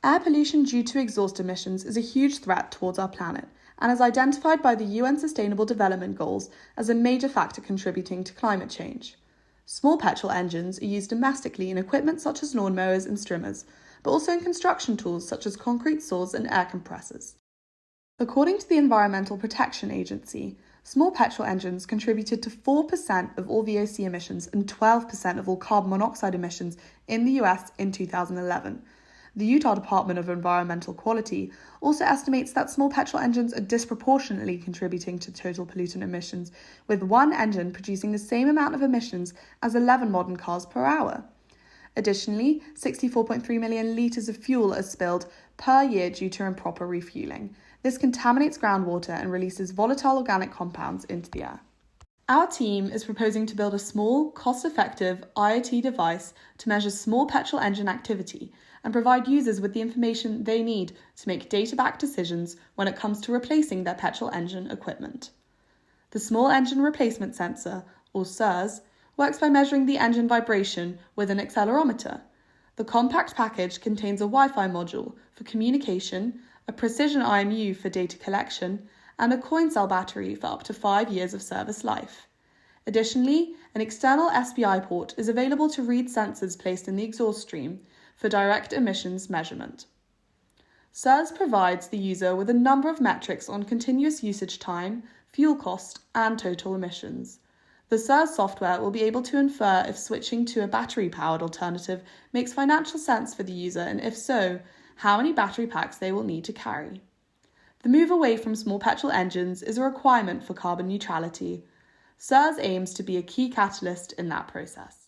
Air pollution due to exhaust emissions is a huge threat towards our planet and is identified by the UN Sustainable Development Goals as a major factor contributing to climate change. Small petrol engines are used domestically in equipment such as lawnmowers and strimmers, but also in construction tools such as concrete saws and air compressors. According to the Environmental Protection Agency, small petrol engines contributed to 4% of all VOC emissions and 12% of all carbon monoxide emissions in the US in 2011. The Utah Department of Environmental Quality also estimates that small petrol engines are disproportionately contributing to total pollutant emissions, with one engine producing the same amount of emissions as 11 modern cars per hour. Additionally, 64.3 million litres of fuel are spilled per year due to improper refueling. This contaminates groundwater and releases volatile organic compounds into the air. Our team is proposing to build a small, cost-effective IoT device to measure small petrol engine activity and provide users with the information they need to make data-backed decisions when it comes to replacing their petrol engine equipment. The Small Engine Replacement Sensor, or SERS, works by measuring the engine vibration with an accelerometer. The compact package contains a Wi-Fi module for communication, a precision IMU for data collection, and a coin cell battery for up to 5 years of service life. Additionally, an external SPI port is available to read sensors placed in the exhaust stream for direct emissions measurement. SERS provides the user with a number of metrics on continuous usage time, fuel cost, and total emissions. The SERS software will be able to infer if switching to a battery-powered alternative makes financial sense for the user, and if so, how many battery packs they will need to carry. The move away from small petrol engines is a requirement for carbon neutrality. SERS aims to be a key catalyst in that process.